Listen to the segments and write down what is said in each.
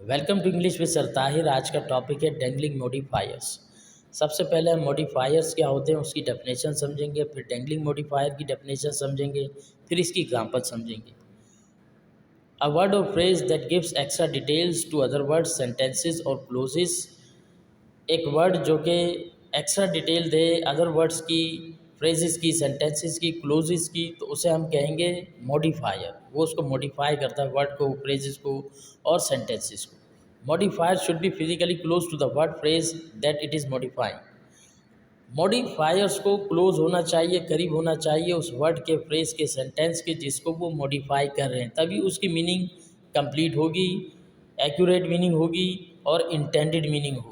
Welcome to English with sir Tahir. आज का topic है डेंगलिंग मॉडिफायर्स। सबसे पहले हम मॉडिफायर्स क्या होते हैं उसकी डेफिनेशन समझेंगे, फिर डेंगलिंग मॉडिफायर की डेफिनेशन समझेंगे, फिर इसकी एग्जांपल समझेंगे। अ वर्ड और phrase that gives extra details to other words, sentences और क्लोजेस। एक वर्ड जो कि एक्स्ट्रा डिटेल दे अदर वर्ड्स की, फ्रेजेस की, सेंटेंसेस की, क्लोजेस की, तो उसे हम कहेंगे मॉडिफायर। वो उसको मॉडिफाई करता है, वर्ड को, फ्रेजेस को और सेंटेंसेस को। Modifier should be physically close to the word phrase that it is modifying. Modifiers को क्लोज होना चाहिए, करीब होना चाहिए उस वर्ड के, फ्रेज के, सेंटेंस के जिसको वो मॉडिफाई कर रहे हैं, तभी उसकी मीनिंग कंप्लीट होगी, एक्यूरेट मीनिंग होगी और इंटेंडेड मीनिंग होगी।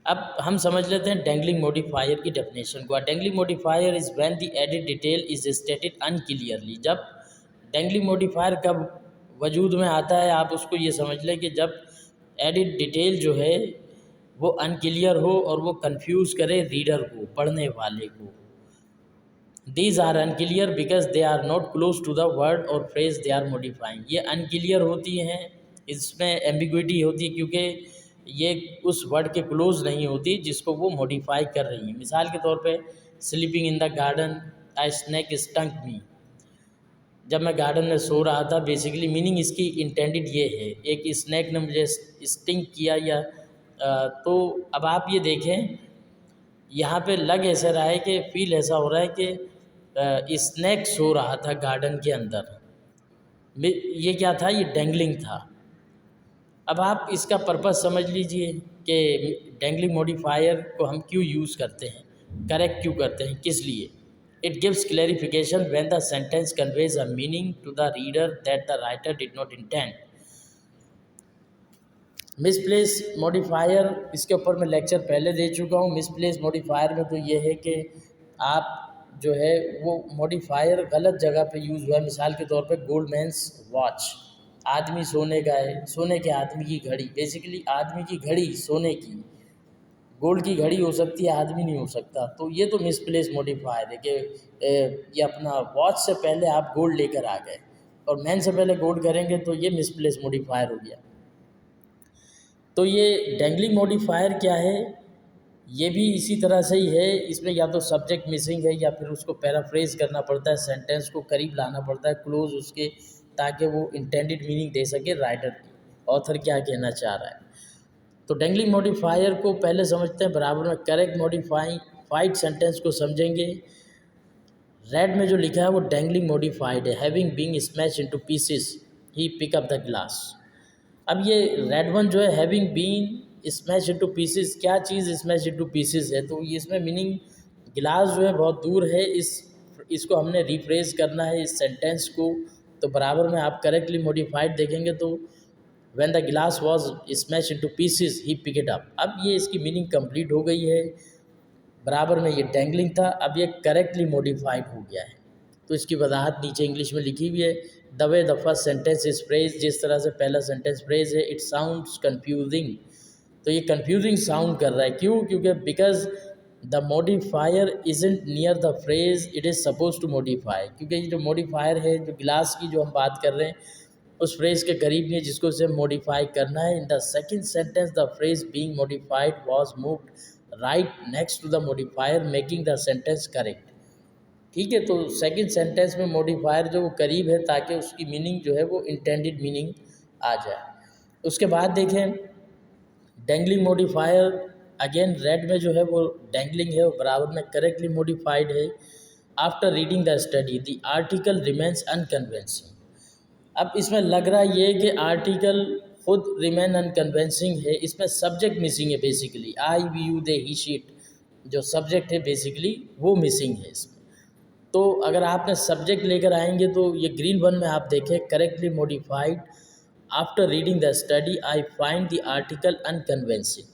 अब हम समझ लेते हैं डेंगलिंग मॉडिफायर की डेफिनेशन को। Dangling modifier is when the added detail is stated unclearly. जब डेंगलिंग मॉडिफायर कब वजूद में आता है, आप उसको ये समझ लें कि जब एडेड डिटेल जो है वो अनक्लियर हो और वो कंफ्यूज करे रीडर को, पढ़ने वाले को। These are unclear because they are not close to the word और फ्रेज दे आर मॉडिफाइंग। ये अनक्लियर होती हैं, इसमें एम्बिग्विटी होती है क्योंकि ये उस वर्ड के क्लोज नहीं होती जिसको वो मॉडिफाई कर रही है। मिसाल के तौर पे sleeping in the garden, I snake stung me. जब मैं गार्डन में सो रहा था, बेसिकली मीनिंग इसकी इंटेंडेड ये है, एक स्नैक ने मुझे स्टिंग किया या तो अब आप ये देखें, यहाँ पे लग ऐसा रहा है कि फील ऐसा हो रहा है कि स्नैक सो रहा था गार्डन के अंदर। ये क्या था? ये डेंगलिंग था। अब आप इसका पर्पस समझ लीजिए कि डेंगलिंग मॉडिफायर को हम क्यों यूज़ करते हैं, करेक्ट क्यों करते हैं, किस लिए। It gives clarification when the sentence conveys a meaning to the reader that the writer did not intend. Misplace modifier, इसके ऊपर मैं लेक्चर पहले दे चुका हूँ। मिसप्लेस मॉडिफायर में तो ये है कि आप जो है वो मॉडिफायर गलत जगह पे यूज़ हुआ है। मिसाल के तौर पे गोल्डमैन्स वॉच, आदमी सोने का है, सोने के आदमी की घड़ी। बेसिकली आदमी की घड़ी सोने की, गोल्ड की घड़ी हो सकती है, आदमी नहीं हो सकता। तो ये तो मिसप्लेस मॉडिफायर है कि ये अपना वॉच से पहले आप गोल्ड लेकर आ गए और मैन से पहले गोल्ड करेंगे, तो ये मिसप्लेस मॉडिफायर हो गया। तो ये डेंगलिंग मॉडिफायर क्या है, ये भी इसी तरह से ही है। इसमें या तो सब्जेक्ट मिसिंग है या फिर उसको पैराफ्रेज करना पड़ता है, सेंटेंस को करीब लाना पड़ता है, क्लोज उसके, ताकि वो इंटेंडेड मीनिंग दे सके राइटर की, ऑथर क्या कहना चाह रहा है। तो डेंगलिंग मॉडिफायर को पहले समझते हैं, बराबर में करेक्ट मॉडिफाइड सेंटेंस को समझेंगे। रेड में जो लिखा है वो डेंगलिंग मॉडिफाइड है। Having being smash into pieces he pick up the glass. अब ये रेड वन जो है, having been smash into pieces, क्या चीज़ स्मैश इनटू पीसेस है, तो इसमें मीनिंग गिलास जो है बहुत दूर है, इसको हमने रिफ्रेज करना है इस सेंटेंस को। तो बराबर में आप करेक्टली मॉडिफाइड देखेंगे तो when the glass was smash into pieces he pick it up. अब ये इसकी मीनिंग कंप्लीट हो गई है। बराबर में ये डेंगलिंग था, अब ये करेक्टली मॉडिफाइड हो गया है। तो इसकी वजाहत नीचे इंग्लिश में लिखी हुई है। The way the first sentence is phrase, जिस तरह से पहला सेंटेंस फ्रेज है, इट साउंड्स कन्फ्यूजिंग। तो ये कन्फ्यूजिंग साउंड कर रहा है, क्यों? क्योंकि because the modifier isn't near the phrase it is suppose to modify. क्योंकि ये जो मॉडिफायर है, जो गिलास की जो हम बात कर रहे हैं, उस फ्रेज के करीब नहीं है जिसको उसे मॉडिफाई करना है। In the second sentence the phrase being modified was moved right next to the modifier making the sentence correct. ठीक है, तो सेकंड सेंटेंस में मॉडिफायर जो वो करीब है ताकि उसकी मीनिंग जो है वो इंटेंडेड मीनिंग आ जाए। उसके बाद देखें डेंगलिंग मॉडिफायर, अगेन रेड में जो है वो डेंगलिंग है, वो बराबर में करेक्टली मॉडिफाइड है। After reading the study the article remains unconvincing. अब इसमें लग रहा ये कि आर्टिकल खुद रिमेन अनकन्विंसिंग है, इसमें सब्जेक्ट मिसिंग है। Basically I we you they he she, जो सब्जेक्ट है बेसिकली वो मिसिंग है इसमें। तो अगर आपने सब्जेक्ट लेकर आएंगे तो ये ग्रीन वन में आप देखें correctly modified. After reading the study I find the article unconvincing.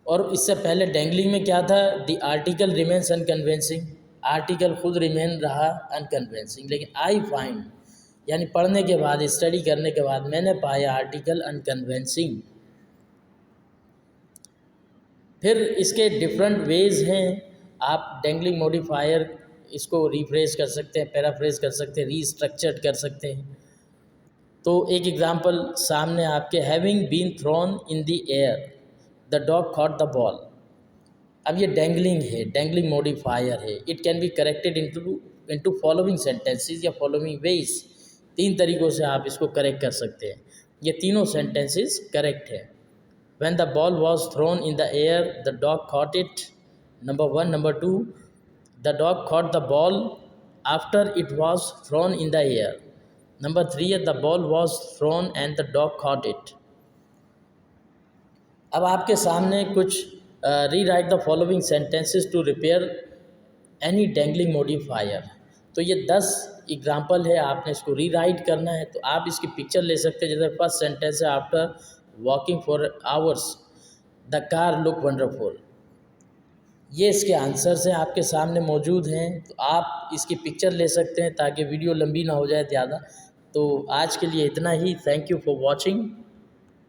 और इससे पहले डेंगलिंग में क्या था? The article remains unconvincing, article खुद रिमेन रहा अनकन्विंसिंग, लेकिन आई फाइंड यानी पढ़ने के बाद, स्टडी करने के बाद मैंने पाया आर्टिकल अनकन्विंसिंग। फिर इसके डिफरेंट वेज हैं। आप डेंगलिंग मॉडिफायर इसको रिफ्रेज कर सकते हैं, पैराफ्रेज कर सकते हैं, रीस्ट्रक्चर्ड कर सकते हैं। तो एक एग्जांपल सामने आपके, having been thrown in the air the dog caught the ball. अब ये डेंगलिंग है, डेंगलिंग मॉडिफायर है। It can be corrected into following sentences या फॉलोइंग वेज। 3 तरीक़ों से आप इसको करेक्ट कर सकते हैं। ये तीनों सेंटेंसेस करेक्ट है। When the ball was thrown in the air, the dog caught it. Number 1. Number 2, the dog caught the ball after it was thrown in the air. Number 3, the ball was thrown and the dog caught it. अब आपके सामने कुछ rewrite the following sentences to repair any dangling modifier. तो ये 10 example है, आपने इसको rewrite करना है। तो आप इसकी पिक्चर ले सकते हैं। जैसे फर्स्ट सेंटेंस है, after walking for hours the car look wonderful. ये इसके आंसर्स हैं, आपके सामने मौजूद हैं। तो आप इसकी पिक्चर ले सकते हैं ताकि वीडियो लंबी ना हो जाए ज़्यादा। तो आज के लिए इतना ही। Thank you for watching.